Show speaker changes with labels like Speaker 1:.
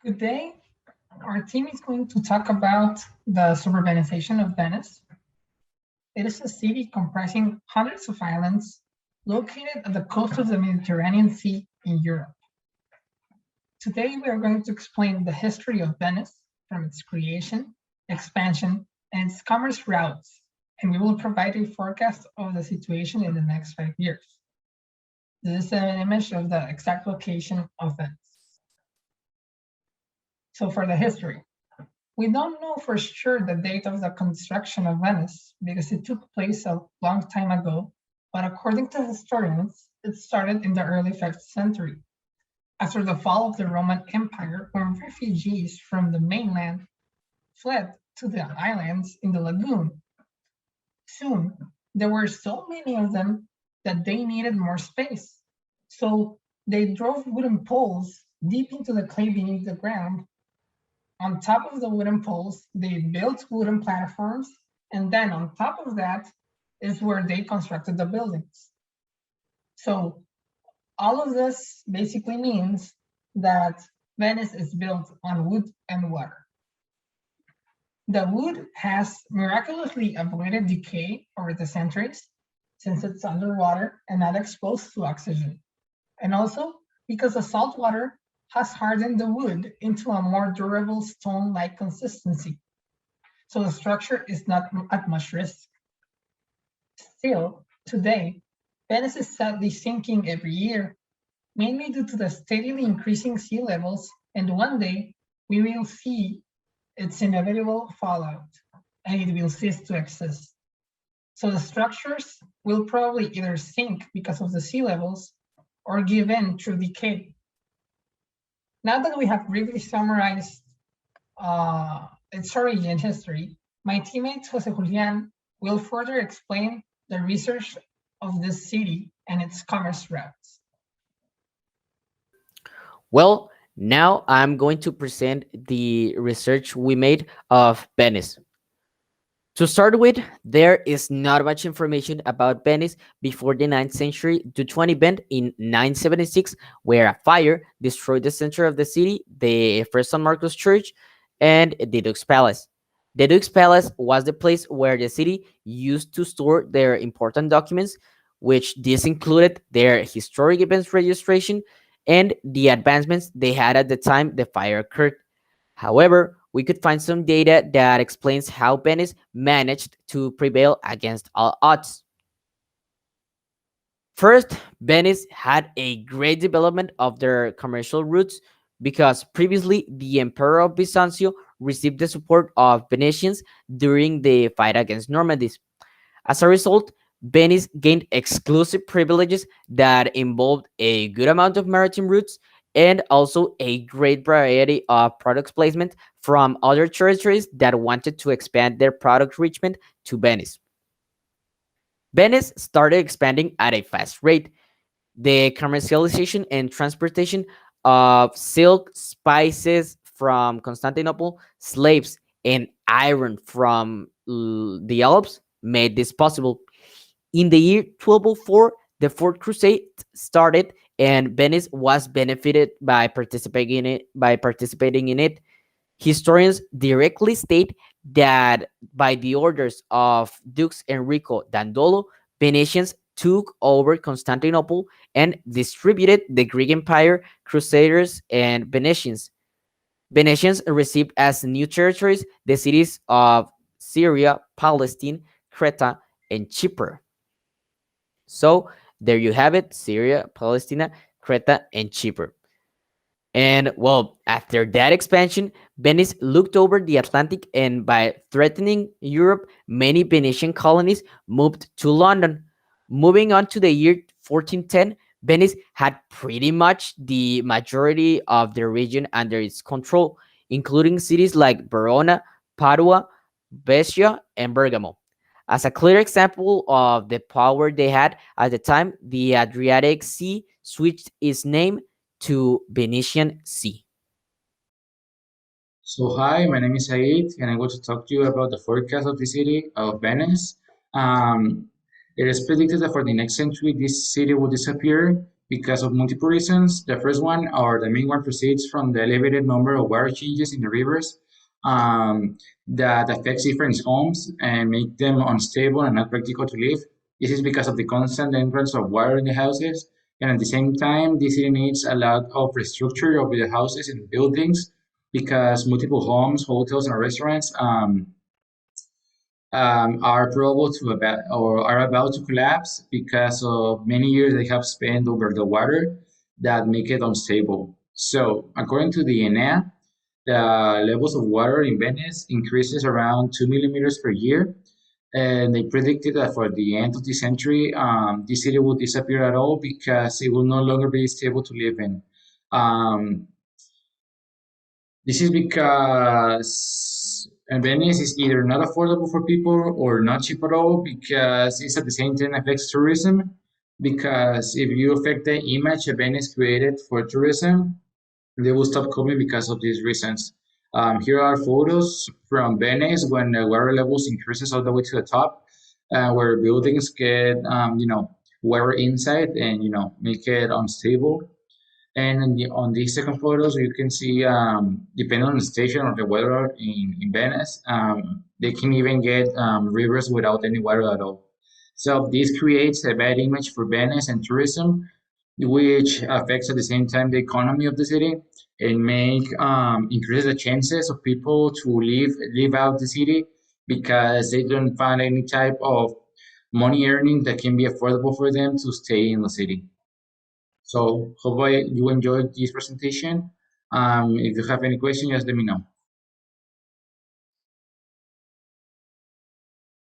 Speaker 1: Good day. Our team is going to talk about the suburbanization of Venice. It is a city comprising hundreds of islands located at the coast of the Mediterranean Sea in Europe. Today, we are going to explain the history of Venice from its creation, expansion, and its commerce routes, and we will provide a forecast of the situation in the next 5 years. This is an image of the exact location of Venice. So for the history, we don't know for sure the date of the construction of Venice because it took place a long time ago, but according to historians, it started in the early 5th century, after the fall of the Roman Empire, when refugees from the mainland fled to the islands in the lagoon. Soon, there were so many of them that they needed more space. So they drove wooden poles deep into the clay beneath the ground. On top of the wooden poles, they built wooden platforms, and then on top of that is where they constructed the buildings. So all of this basically means that Venice is built on wood and water. The wood has miraculously avoided decay over the centuries since it's underwater and not exposed to oxygen. And also because the salt water has hardened the wood into a more durable stone-like consistency. So the structure is not at much risk. Still, today, Venice is sadly sinking every year, mainly due to the steadily increasing sea levels, and one day we will see its inevitable fallout, and it will cease to exist. So the structures will probably either sink because of the sea levels or give in through decay. Now that we have briefly summarized its origin history, my teammate José Julián will further explain the research of this city and its commerce routes.
Speaker 2: Well, now I'm going to present the research we made of Venice. To start with, there is not much information about Venice before the 9th century due to an event in 976 where a fire destroyed the center of the city, the first San Marcos Church, and the Duke's Palace. The Duke's Palace was the place where the city used to store their important documents, which this included their historic events registration and the advancements they had at the time the fire occurred. However, we could find some data that explains how Venice managed to prevail against all odds. First, Venice had a great development of their commercial routes because previously the Emperor of Byzantium received the support of Venetians during the fight against Normandy. As a result, Venice gained exclusive privileges that involved a good amount of maritime routes and also a great variety of product placement from other territories that wanted to expand their product reachment to Venice. Venice started expanding at a fast rate. The commercialization and transportation of silk, spices from Constantinople, slaves, and iron from the Alps made this possible. In the year 1204, the Fourth Crusade started, and Venice was benefited by participating in it. Historians directly state that by the orders of Dukes Enrico Dandolo, Venetians took over Constantinople and distributed the Greek Empire, Crusaders, and Venetians. Venetians received as new territories the cities of Syria, Palestine, Creta, and Chipre. So there you have it, Syria, Palestine, Creta, and Chipre. And well, after that expansion, Venice looked over the Atlantic, and by threatening Europe, many Venetian colonies moved to London. Moving on to the year 1410, Venice had pretty much the majority of the region under its control, including cities like Verona, Padua, Brescia, and Bergamo. As a clear example of the power they had at the time, the Adriatic Sea switched its name to Venetian Sea.
Speaker 3: So hi, my name is Said, and I'm going to talk to you about the forecast of the city of Venice. It is predicted that for the next century, this city will disappear because of multiple reasons. The first one, or the main one, proceeds from the elevated number of water changes in the rivers that affects different homes and make them unstable and not practical to live. This is because of the constant entrance of water in the houses, and at the same time, the city needs a lot of restructure of the houses and buildings because multiple homes, hotels, and restaurants are probable to about or are about to collapse because of many years they have spent over the water that make it unstable. So, according to the ENA, the levels of water in Venice increases around 2 millimeters per year, and they predicted that for the end of the century, the city will disappear at all because it will no longer be stable to live in. Um, this is because Venice is either not affordable for people or not cheap at all because it's at the same time affects tourism. Because if you affect the image that Venice created for tourism, they will stop coming because of these reasons. Here are photos from Venice when the water levels increases all the way to the top, where buildings get, water inside and, make it unstable. And on the second photos, you can see, depending on the station or the weather in Venice, they can even get rivers without any water at all. So this creates a bad image for Venice and tourism, which affects at the same time the economy of the city and make increase the chances of people to leave out the city because they don't find any type of money earning that can be affordable for them to stay in the city. So hope you enjoyed this presentation. If you have any questions, just let me know.